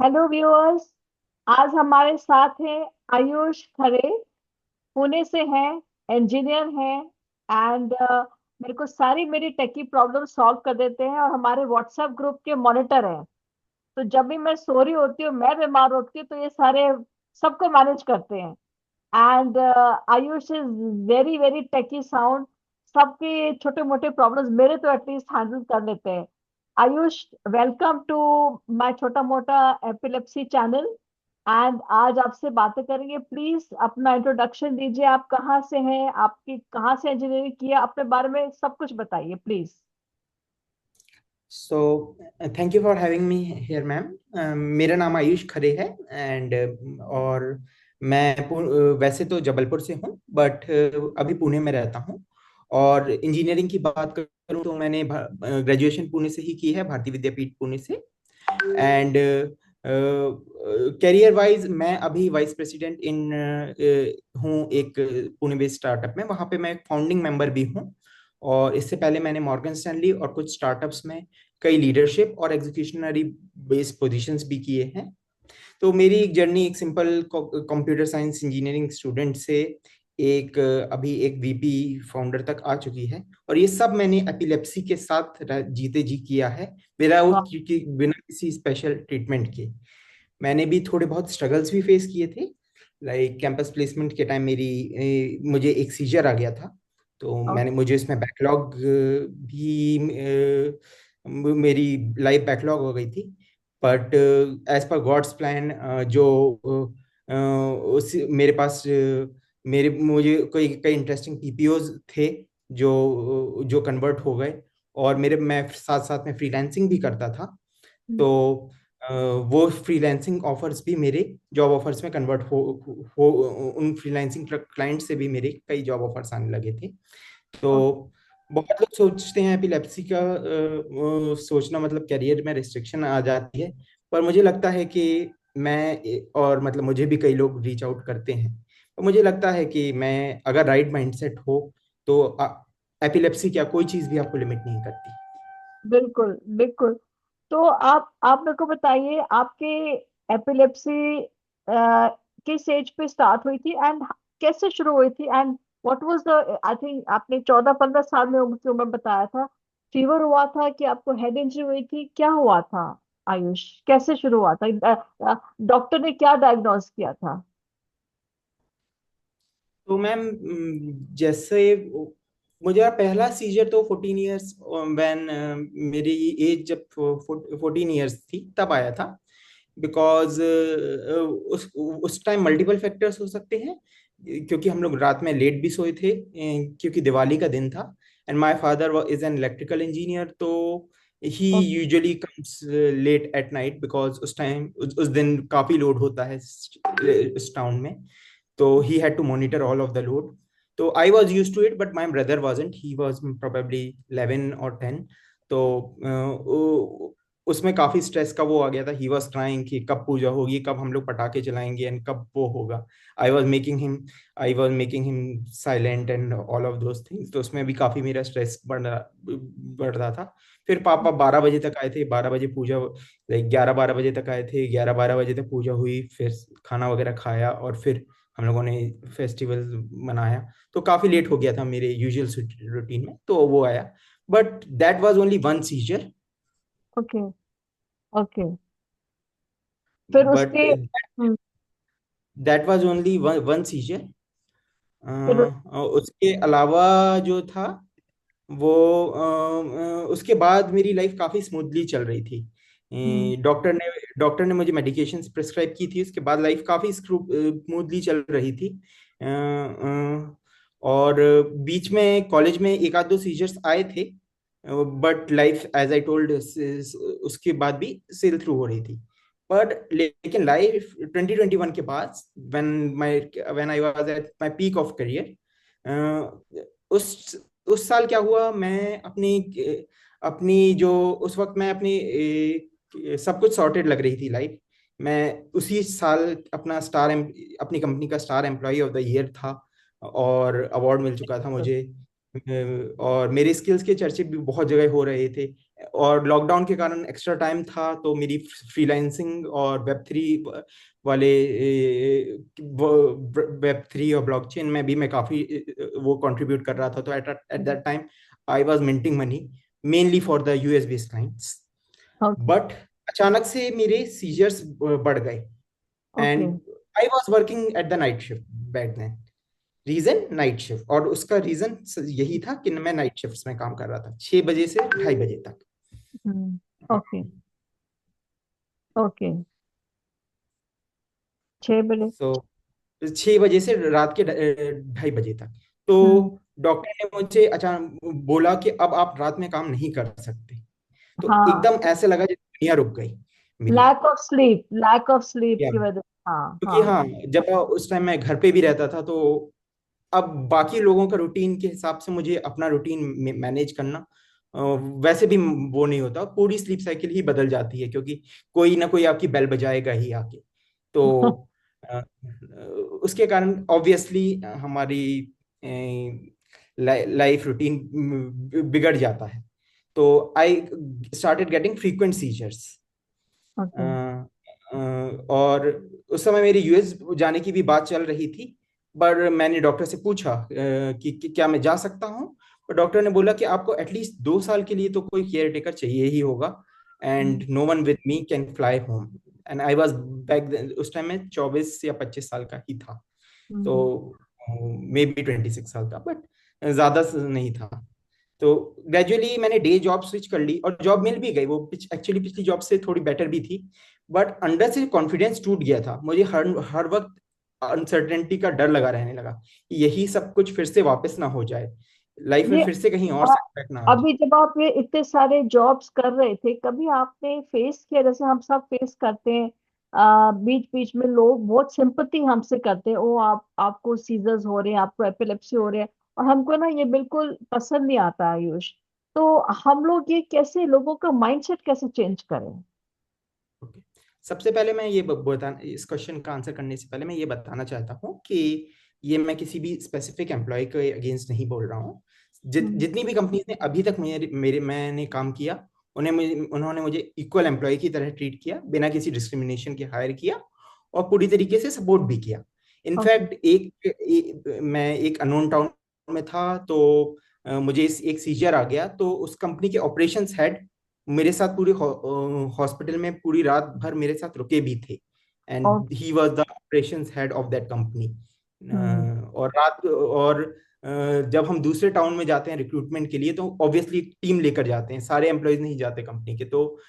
Hello viewers. आज हमारे साथ हैं आयुष खरे। पुणे से हैं, इंजीनियर हैं एंड मेरे को सारी मेरी टेकी प्रॉब्लम सॉल्व कर देते हैं और हमारे व्हाट्सएप ग्रुप के मॉनिटर हैं। तो जब भी मैं सो रही होती हूँ, मैं बीमार होती हूँ, तो ये सारे सबको मैनेज करते हैं। And Ayush is very very techy sound. सबके छोटे मोटे प्रॉब्लम्स मेरे तो एटलीस्ट हैंडल कर लेते हैं। आयुष, वेलकम टू माय छोटा मोटा एपिलेप्सी चैनल। एंड आज आपसे बातें करेंगे। प्लीज अपना इंट्रोडक्शन दीजिए। आप कहाँ से हैं, आपकी कहाँ से इंजीनियरिंग किया, अपने बारे में सब कुछ बताइए please. So, thank you for having me here, ma'am. मेरा नाम आयुष खरे है एंड और मैं वैसे तो जबलपुर से हूँ, बट अभी पुणे में रहता हूँ। और इंजीनियरिंग की बात करूँ तो मैंने ग्रेजुएशन पुणे से ही की है, भारतीय विद्यापीठ पुणे से। एंड करियर वाइज मैं अभी वाइस प्रेसिडेंट इन हूँ एक पुणे बेस्ड स्टार्टअप में। वहाँ पे मैं एक फाउंडिंग मेंबर भी हूँ। और इससे पहले मैंने मॉर्गन स्टैनली और कुछ स्टार्टअप्स में कई लीडरशिप और एग्जीक्यूशनरी बेस्ड पोजीशंस भी किए हैं। तो मेरी एक जर्नी एक simple computer science engineering student से एक अभी एक वीपी फाउंडर तक आ चुकी है। और ये सब मैंने एपिलेप्सी के साथ जीते जी किया है, वाह। बिना किसी स्पेशल ट्रीटमेंट के। मैंने भी थोड़े बहुत स्ट्रगल्स भी फेस किए थे। लाइक कैंपस प्लेसमेंट के टाइम मुझे एक सीजर आ गया था। तो मुझे इसमें बैकलॉग भी मेरी लाइफ बैकलॉग हो गई थी। But as per God's plan जो उस मेरे पास मेरे मुझे कोई कई इंटरेस्टिंग पीपीओज थे जो कन्वर्ट हो गए। और मैं साथ साथ में फ्रीलांसिंग भी करता था। तो अ, वो फ्रीलांसिंग ऑफर्स भी मेरे जॉब ऑफर्स में कन्वर्ट हो उन फ्रीलांसिंग क्लाइंट से भी मेरे कई जॉब ऑफर्स आने लगे थे। तो बहुत लोग सोचते हैं एपिलेप्सी का सोचना मतलब करियर में रिस्ट्रिक्शन आ जाती है। पर मुझे लगता है कि और मतलब मुझे भी कई लोग रीच आउट करते हैं। तो मुझे लगता है कि मैं अगर राइट माइंडसेट हो तो एपिलेप्सी क्या कोई चीज़ भी आपको लिमिट नहीं करती। बिल्कुल बिल्कुल। तो आप मेरे को बताइए, आपके एपिलेप्सी किस एज पे स्टार्ट हुई थी एंड कैसे शुरू हुई थी and what was the, I think आपने 14-15 साल में उम्र की उम्र बताया था। फीवर हुआ था कि आपको हेड इंजरी हुई थी, क्या हुआ था? आयुष, कैसे शुरू हुआ था? डॉक्टर ने क्या डायग्नोस किया था? तो मैम जैसे मुझे पहला सीजर तो 14 ईयर्स व्हेन मेरी एज जब 14 ईयर्स थी तब आया था। बिकॉज उस टाइम मल्टीपल फैक्टर्स हो सकते हैं, क्योंकि हम लोग रात में लेट भी सोए थे क्योंकि दिवाली का दिन था। And my father is an electrical engineer, तो he usually comes late at night because उस दिन काफी लोड होता है इस टाउन में। So he had to monitor all of the load. So I was used to it, but my brother wasn't. He was probably 11 or 10. तो उसमें काफी स्ट्रेस का वो आ गया था। ही वॉज ट्राइंग कि कब पूजा होगी, कब हम लोग पटाखे चलाएंगे एंड कब वो होगा। I was making him I was making him silent and all of those things. तो उसमें भी काफी मेरा स्ट्रेस बढ़ रहा था। फिर पापा 12 बजे तक आए थे, 12 बजे पूजा, लाइक 11-12 बजे तक आए थे, 11-12 बजे तक पूजा हुई, फिर खाना वगैरह खाया और फिर हम लोगों ने फेस्टिवल मनाया। तो काफी लेट हो गया था मेरे यूजुअल रूटीन में, तो वो आया। But that was only one seizure. Okay. Okay. फिर बट उसके that was only one seizure. फिर उसके अलावा जो था वो उसके बाद मेरी लाइफ काफी स्मूथली चल रही थी। हम्म, डॉक्टर ने मुझे मेडिकेशंस प्रिस्क्राइब की थी, उसके बाद लाइफ काफी स्मूथली चल रही थी। और बीच में कॉलेज में एक आध दो सीजर्स आए थे, but life as I told उसके बाद भी सेल थ्रू हो रही थी। बट लेकिन लाइफ 2021 के बाद when when I was at my peak of career, उस उस साल क्या हुआ, मैं अपनी अपनी जो उस वक्त मैं अपनी सब कुछ सॉर्टेड लग रही थी लाइफ। मैं उसी साल अपनी कंपनी का star employee of the year था और अवार्ड मिल चुका था मुझे। और मेरे स्किल्स के चर्चे भी बहुत जगह हो रहे थे। और लॉकडाउन के कारण एक्स्ट्रा टाइम था, तो मेरी फ्रीलांसिंग और वेब 3 वाले, वेब 3 और ब्लॉकचेन में भी मैं काफी वो कंट्रीब्यूट कर रहा था। तो at that time I was minting money mainly for the US based clients. Okay. But अचानक से मेरे सीजर्स बढ़ गए, okay. And I was working at the night shift back then. Reason night shift, और उसका रीजन यही था कि मैं नाइट शिफ्ट्स में काम कर रहा था, 6 बजे से 2:30 बजे तक। ओके। ओके। 6 बजे। सो 6 बजे से रात के 2:30 बजे तक। तो हम्म। डॉक्टर ने मुझे अचानक बोला कि अब आप रात में काम नहीं कर सकते। तो हाँ, एकदम ऐसे लगा जैसे दुनिया रुक गई मेरी। लैक ऑफ स्लीप या की वजह से। हाँ, क्योंकि हाँ। हाँ, जब उस टाइम मैं घर पे भी रहता था, तो अब बाकी लोगों का रूटीन के हिसाब से मुझे अपना रूटीन मैनेज करना वैसे भी वो नहीं होता। पूरी स्लीप साइकिल ही बदल जाती है, क्योंकि कोई ना कोई आपकी बेल बजाएगा ही आके। तो अ, उसके कारण ऑब्वियसली हमारी लाइफ रूटीन बिगड़ जाता है। तो I started getting frequent seizures. Okay. और उस समय मेरी यूएस जाने की भी बात चल रही थी। पर मैंने डॉक्टर से पूछा कि क्या मैं जा सकता हूँ। पर डॉक्टर ने बोला कि आपको एटलीस्ट 2 साल के लिए तो कोई केयर टेकर चाहिए ही होगा, and no one with me can fly home. And I was back, उस टाइम में 24 या 25 साल का ही था। तो मे बी 26 साल का, बट ज्यादा नहीं था। तो ग्रेजुअली मैंने डे जॉब स्विच कर ली, और जॉब मिल भी गई। वो एक्चुअली पिछली जॉब से थोड़ी बेटर भी थी। बट अंदर से कॉन्फिडेंस टूट गया था मुझे। हर हर वक्त अनसर्टेनिटी का डर लगा रहने लगा कि यही सब कुछ फिर से वापस ना हो जाए, लाइफ में ये फिर से कहीं और आ, सेटबैक ना आ जाए। अभी जब आप ये इतने सारे जॉब्स कर रहे थे, कभी आपने फेस किया, जैसे हम सब फेस करते हैं, बीच बीच में लोग बहुत सिंपथी हमसे करते हैं, ओ आपको सीजर्स हो रहे हैं, आपको एपिलेप्सी हो रहे हैं, और हमको ना ये बिल्कुल पसंद नहीं आता आयुष। तो हम लोग ये कैसे, लोगों का माइंडसेट कैसे चेंज करें? ओके, सबसे पहले मैं ये बता, इस क्वेश्चन का आंसर करने से पहले मैं ये बताना चाहता हूँ कि ये मैं किसी भी स्पेसिफिक एम्प्लॉय के अगेंस्ट नहीं बोल रहा हूँ। हम्म। जितनी भी कंपनीज ने अभी तक मैंने काम किया, उन्होंने मुझे इक्वल एम्प्लॉय की तरह ट्रीट किया, बिना किसी डिस्क्रिमिनेशन के हायर किया, और पूरी तरीके से सपोर्ट भी किया। ओके। इनफैक्ट मैं एक अननोन टाउन में था, तो मुझे एक सीजर आ गया, तो उस कंपनी के ऑपरेशंस हेड मेरे साथ पूरे हॉस्पिटल में पूरी रात भर मेरे साथ रुके भी थे। And okay. He was the operations head of that company. Hmm. और जब हम दूसरे टाउन में जाते हैं रिक्रूटमेंट के लिए, तो ऑब्वियसली टीम लेकर जाते हैं, सारे एम्प्लॉयज नहीं जाते कंपनी के। तो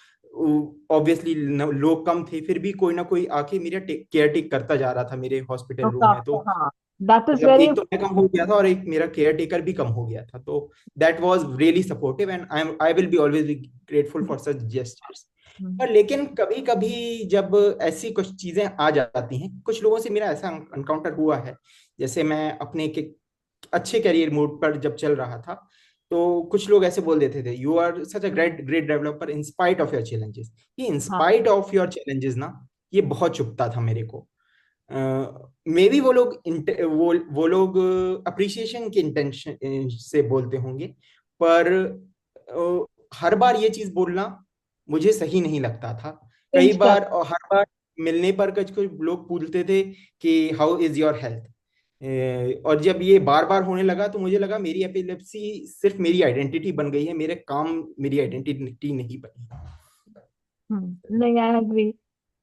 ऑब्वियसली लोग कम थे, फिर भी कोई ना कोई आके मेरा केयर टेक करता जा रहा था मेरे हॉस्पिटल तो रूम में। तो हाँ, दैट इज मतलब वेरी। एक तो मैं कम हो गया था, और एक मेरा केयर टेकर भी कम हो गया था। तो that was really supportive, and I will be always be grateful for such gestures. पर लेकिन कभी कभी जब ऐसी कुछ चीजें आ जाती हैं, कुछ लोगों से मेरा ऐसा एनकाउंटर हुआ है। जैसे मैं अपने के अच्छे करियर मोड पर जब चल रहा था, तो कुछ लोग ऐसे बोल देते थे, you are such a great great developer in spite of your challenges. ये इन हाँ। स्पाइट ऑफ योर चैलेंजेस ना, ये बहुत चुभता था मेरे को। मे बी वो लोग अप्रिसिएशन के इंटेंशन से बोलते होंगे, पर हर बार ये चीज बोलना मुझे सही नहीं लगता था। कई चेंज कर। बार, और हर बार मिलने पर कुछ कुछ लोग पूछते थे कि हाउ इज योर हेल्थ। और जब ये बार बार होने लगा, तो मुझे लगा मेरी एपिलेप्सी सिर्फ मेरी आइडेंटिटी बन गई है, मेरे काम मेरी आइडेंटिटी नहीं बनी। नहीं, आई एग्री।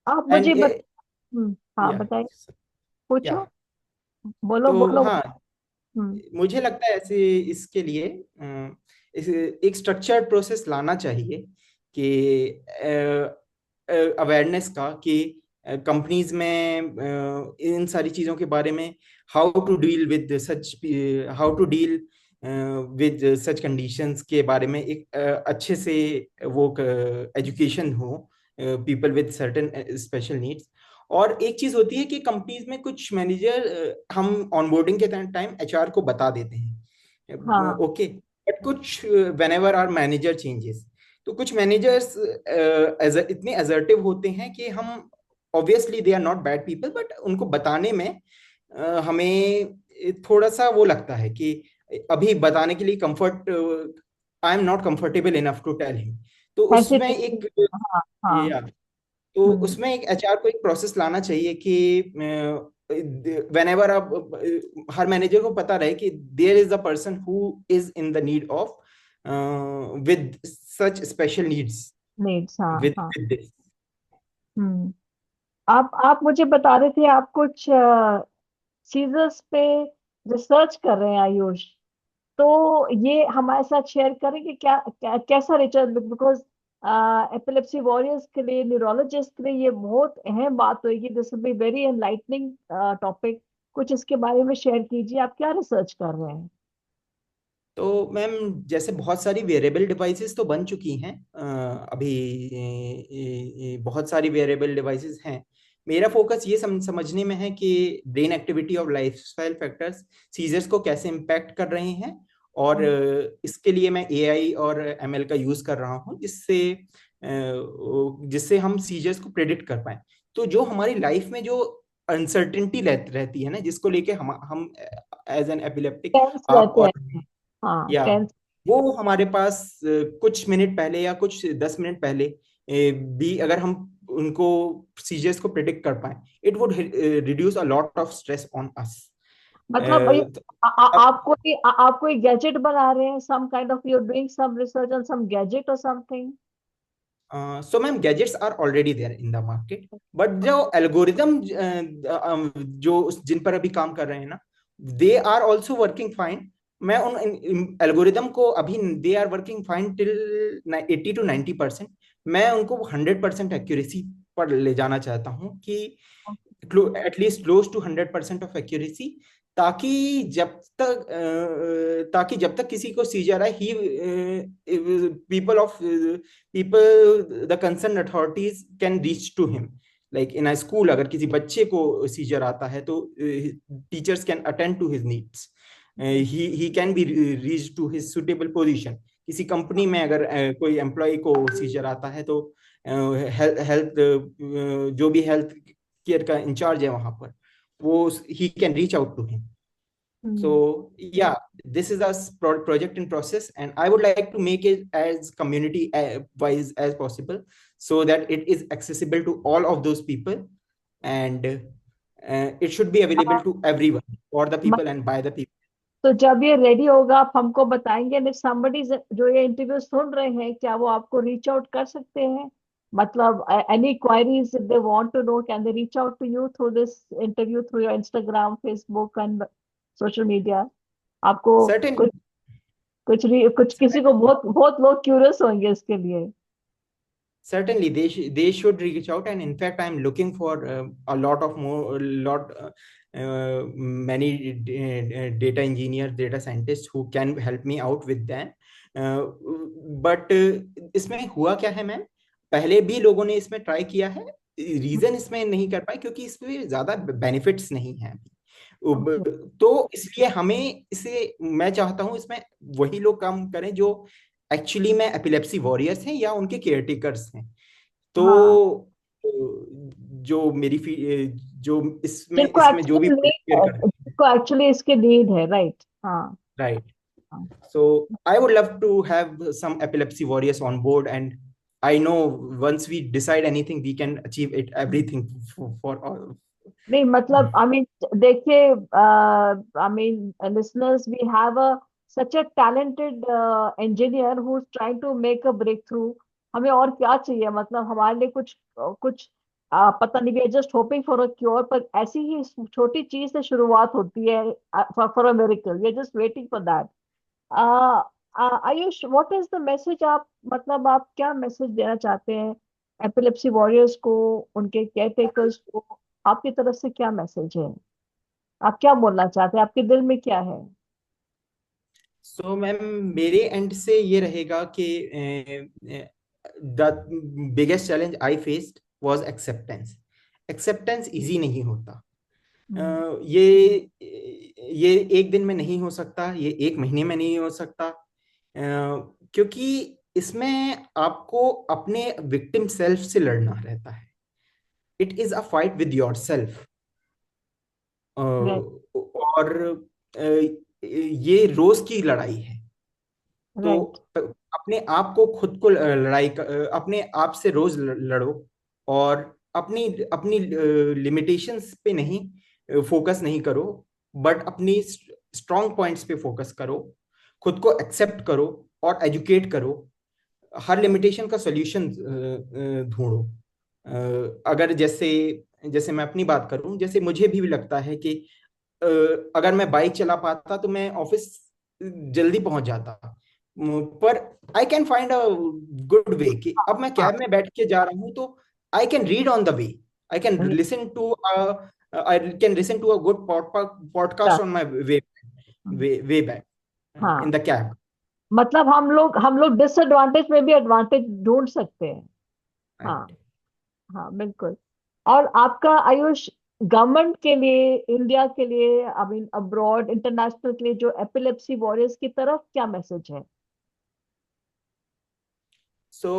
आप मुझे एंड हाँ, या बताइए। या पूछो। बोलो, तो बोलो। हाँ, हम्म। मुझे लगता है ऐसे इसके लिए एक स्ट्रक्चर्ड प्रोसेस लाना चाहिए कि अवेयरनेस का, कि कंपनीज में इन सारी चीजों के बारे में how to deal with such conditions के बारे में एक अच्छे से वो एजुकेशन हो people with certain special needs. और एक चीज होती है कि कंपनीज में कुछ मैनेजर, हम ऑनबोर्डिंग के टाइम एचआर को बता देते हैं, हाँ। ओके, बट कुछ whenever our manager changes, तो कुछ मैनेजर्स इतने असर्टिव होते हैं कि हम, obviously they are not bad people, but उनको बताने में हमें थोड़ा सा वो लगता है कि अभी बताने के लिए comfort, I am not comfortable enough to tell him. तो उसमें हेसिटेशन। एक हाँ हाँ। या तो हम्म। उसमें एक एचआर को एक प्रोसेस लाना चाहिए कि वेन एवर आप हर मैनेजर को पता रहे कि there is a person who is in the need of with such special needs needs, हाँ विद हाँ। With this. हम्म। आप मुझे बता रहे थे आप कुछ सीजर्स पे रिसर्च कर रहे हैं आयुष। तो ये हमारे साथ शेयर करेंगे क्या, कैसा रिसर्च? बिकॉज एपिलेप्सी वॉरियर्स के लिए, न्यूरोलॉजिस्ट के लिए ये बहुत अहम बात होगी। This will be very enlightening topic. कुछ इसके बारे में शेयर कीजिए, आप क्या रिसर्च कर रहे हैं? तो मैम जैसे बहुत सारी वेरेबल डिवाइसेस तो बन चुकी हैं अभी बहुत सारी वेरेबल डिवाइसेस हैं। मेरा फोकस ये समझने में है कि ब्रेन एक्टिविटी और लाइफस्टाइल फैक्टर्स सीजर्स को कैसे इम्पैक्ट कर रहे हैं। और हम्म। इसके लिए मैं एआई और एमएल का यूज कर रहा हूँ, जिससे जिससे हम सीजर्स को प्रेडिक्ट कर पाए। तो जो हमारी लाइफ में जो अनसर्टेनिटी रहती है ना, जिसको लेके हम एज एन एपिलेप्टिक, टेंस आप रहते और हैं। हाँ, या टेंस। वो हमारे पास कुछ मिनट पहले या कुछ 10 मिनट पहले भी अगर हम उनको सीजर्स को प्रिडिक्ट कर पाए, it would reduce a lot of stress on us. मतलब ये आप कोई आप कोई गैजेट बना रहे हैं? Some kind of you doing some research on some gadget और something? So ma'am gadgets are already there in the market, but जो एल्गोरिदम जो जिन पर अभी काम कर रहे हैं ना, they are also working fine. मैं उन एल्गोरिदम को अभी, they are working fine till 80 to 90%। मैं उनको 100% एक्यूरेसी पर ले जाना चाहता हूँ कि at least close to 100% of accuracy, ताकि ताकि जब तक किसी को सीजर आए, he people of people the concern authorities can reach to him. Like in a school, अगर किसी बच्चे को सीजर आता है तो teachers can attend to his needs, he can be reach to his suitable position. किसी company में अगर कोई एम्प्लॉय को सीजर आता है तो हेल्थ जो भी हेल्थ केयर का इंचार्ज है वहां पर, वो ही can reach out to him. So hmm. yeah, this is a project in process, and I would like to make it as community wise as possible, so that it is accessible to all of those people, and it should be available to everyone, for the people and by the people. तो जब ये ready होगा आप हमको बताएंगे। If somebody जो ये interview सुन रहे हैं, क्या वो आपको रीच आउट कर सकते हैं? मतलब any queries if they want to know, can they reach out to you through this interview, through your Instagram, Facebook and social media? आपको Certainly, कुछ कुछ किसी को, बहुत बहुत लोग क्यूरियस होंगे इसके लिए। certainly they should reach out, and in fact I'm looking for a lot of more lot many data engineers, data scientists who can help me out with that. But इसमें हुआ क्या है मैम, पहले भी लोगों ने इसमें ट्राई किया है। रीजन इसमें नहीं कर पाए क्योंकि इसमें ज्यादा बेनिफिट्स नहीं है अभी। ओके। तो इसलिए हमें इसे, मैं चाहता हूं इसमें वही लोग काम करें जो एक्चुअली में एपिलेप्सी वॉरियर्स हैं या उनके केयरटेकर्स हैं। हाँ, तो जो मेरी जो इसमें जिनको इसमें जो भी एक्चुअली केयर नीड, करते हैं। जिनको एक्चुअली इसकी नीड है, राइट? हाँ राइट। हाँ। So I would love to have some epilepsy warriors on board, and I know once we decide anything, we can achieve it everything for all. नहीं मतलब, I mean, देखिए, I mean listeners, we have a such a talented engineer who is trying to make a breakthrough. हमें और क्या चाहिए? मतलब हमारे लिए कुछ पता नहीं, we are just hoping for a cure. पर ऐसी ही छोटी चीज से शुरुआत होती है, for a miracle. We are just waiting for that. Ayush, what is the message? आप मतलब आप क्या मैसेज देना चाहते हैं एपिलेप्सी वॉरियर्स को, उनके केयर टेकर्स को? आपकी तरफ से क्या मैसेज है? आप क्या बोलना चाहते हैं? आपके दिल में क्या है? सो मैम मेरे एंड से ये रहेगा कि the biggest challenge I faced was acceptance. Acceptance easy नहीं होता। हम्म। ये एक दिन में नहीं हो सकता, ये एक महीने में नहीं हो सकता, क्योंकि इसमें आपको अपने विक्टिम सेल्फ से लड़ना रहता है। It is a fight with your self. Right. और ये रोज की लड़ाई है। तो राइट। अपने आप को खुद को अपने आप से रोज लड़ो, और अपनी अपनी लिमिटेशंस पे नहीं फोकस नहीं करो, बट अपनी स्ट्रॉन्ग पॉइंट्स पे फोकस करो, खुद को एक्सेप्ट करो और एजुकेट करो, हर लिमिटेशन का सॉल्यूशन ढूंढो। अगर जैसे जैसे मैं अपनी बात करूं, जैसे मुझे भी लगता है कि अगर मैं बाइक चला पाता तो मैं ऑफिस जल्दी पहुंच जाता, पर I can find a good way कि अब मैं हाँ, कैब में बैठ के जा रहा हूं तो I can read on the way, I can वही listen to I can listen to a good podcast बात। On my way back in हाँ, द कैब। मतलब हम लोग डिसएडवांटेज में भी एडवांटेज ढूंढ सकते हैं। हाँ, हाँ, बिल्कुल। और आपका आयुष, गवर्नमेंट के लिए, इंडिया के लिए, आई मीन अब्रॉड, इंटरनेशनल के लिए, जो एपिलेप्सी वॉरियर्स की तरफ क्या मैसेज है? सो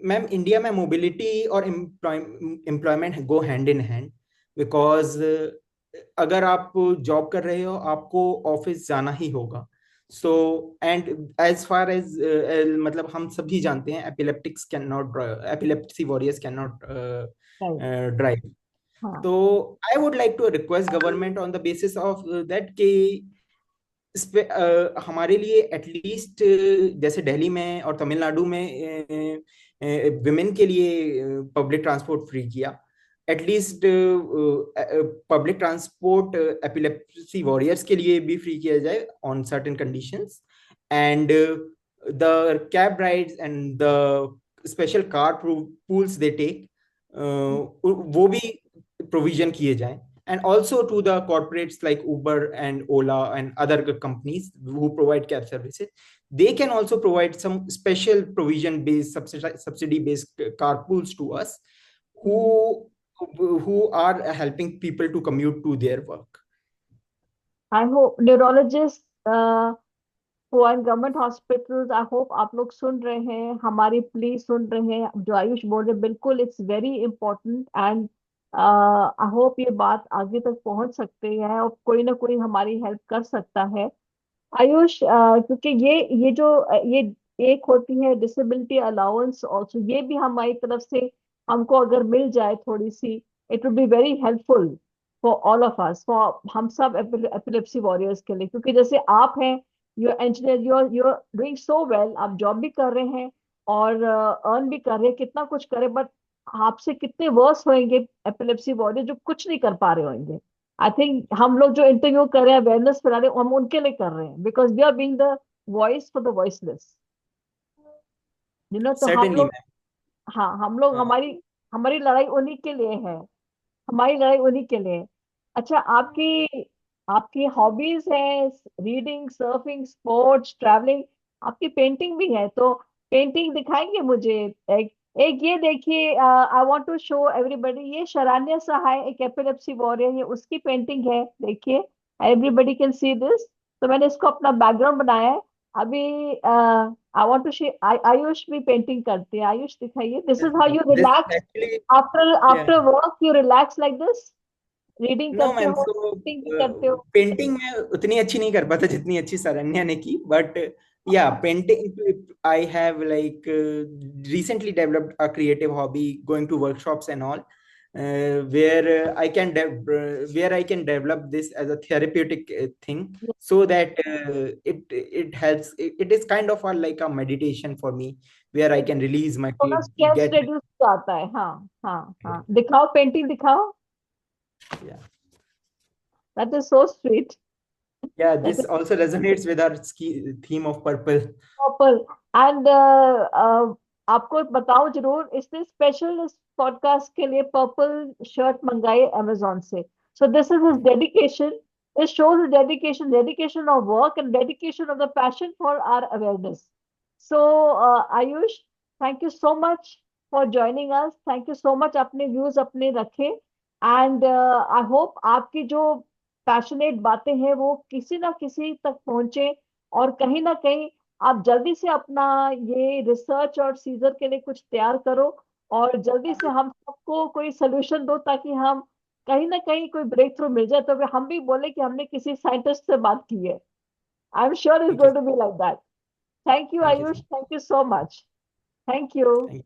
मैम, इंडिया में मोबिलिटी और employment go hand in hand, because अगर आप जॉब कर रहे हो आपको ऑफिस जाना ही होगा। So and as far as मतलब हम सभी जानते हैं epileptics can not, epilepsy warriors can not right. Drive. हाँ। तो I would like to request government on the basis of that कि इस पे हमारे लिए एटलीस्ट, जैसे दिल्ली में और तमिलनाडु में विमेन के लिए पब्लिक ट्रांसपोर्ट फ्री किया, at least public transport epilepsy warriors के लिए भी फ्री किया जाए on certain conditions, and the cab rides and the special car pools they take, वो भी प्रोविजन किए जाएं, and also to the corporates like Uber and Ola and other companies who provide cab services. They can also provide some special provision based, subsidy based carpools to us, who are helping people to commute to their work. I hope neurologist who are in government hospitals, I hope आप लोग सुन रहे हैं, हमारी please सुन रहे हैं जो आयुष बोल रहे हैं, बिल्कुल it's very important. And I hope ये बात आगे तक पहुंच सकती है और कोई ना कोई हमारी हेल्प कर सकता है। आयुष, क्योंकि ये जो ये एक होती है डिसेबिलिटी अलाउंस ऑल्सो, ये भी हमारी तरफ से हमको अगर मिल जाए थोड़ी सी, it would be very helpful for all of us, for हम सब एपिलेप्सी वॉरियर्स के लिए। क्योंकि जैसे आप हैं, you engineer, you are doing so well, आप जॉब भी कर रहे हैं और अर्न भी कर रहे हैं, कितना कुछ करे, बट आपसे कितने वर्स होंगे एपिलेप्सी वॉरियर जो कुछ नहीं कर पा रहे होंगे। आई थिंक हम लोग जो इंटरव्यू कर रहे हैं, अवेयरनेस फैला रहे हैं, हम उनके लिए कर रहे हैं, because we are being the voice for the voiceless, तो हम Certainly, लोग, हाँ, हम लोग, ma'am. हमारी हमारी लड़ाई उन्हीं के लिए है, हमारी लड़ाई उन्हीं के लिए। अच्छा, आपकी आपकी हॉबीज है रीडिंग, सर्फिंग, स्पोर्ट्स, ट्रैवलिंग, आपकी पेंटिंग भी है, तो पेंटिंग दिखाएंगे मुझे? एक एक ये देखिए, I want to show everybody, ये शरण्या सहाय, एक एपिलेप्सी वॉरियर, ये उसकी पेंटिंग है, देखिए, एवरीबॉडी कैन सी दिस। तो मैंने इसको अपना बैकग्राउंड बनाया है। अभी आई वांट टू शे आयुष भी पेंटिंग करते हैं, आयुष दिखाइए, this is how you This relax actually, after yeah. After work, you relax like this, reading नो करते मैम, हो, सो पेंटिंग भी करते हो? पेंटिंग में उतनी अच्छी नहीं कर पाता जितनी अच्छी सरन्या ने की, बट या painting I have like recently developed a creative hobby, going to workshops and all, where I can develop this as a therapeutic thing, so that it helps, it is kind of like a meditation for me, where I can release my थोड़ा stress get, reduce जाता है। हाँ, हाँ, हाँ, दिखाओ, painting दिखाओ, yeah. That is so sweet, Yeah, that this is also resonates with our theme of purple. Proper. And आपको बताऊं जरूर, इसने स्पेशल इस पॉडकास्ट के लिए पर्पल शर्ट मंगाई अमेजोन से। So this is his dedication, this shows his dedication, dedication of work and dedication of the passion for our awareness. So Ayush, thank you so much for joining us, thank you so much, अपने views अपने रखे। And I hope आपकी जो passionate बातें हैं वो किसी ना किसी तक पहुंचे, और कहीं ना कहीं आप जल्दी से अपना ये रिसर्च और सीजर के लिए कुछ तैयार करो, और जल्दी से हम सबको कोई सोल्यूशन दो, ताकि हम कहीं ना कहीं कोई ब्रेक थ्रू मिल जाए, तो फिर हम भी बोले कि हमने किसी साइंटिस्ट से बात की है। I am sure is Thank you. Going to be like that. Thank you thank you Ayush, so thank you so much. Thank you. Much.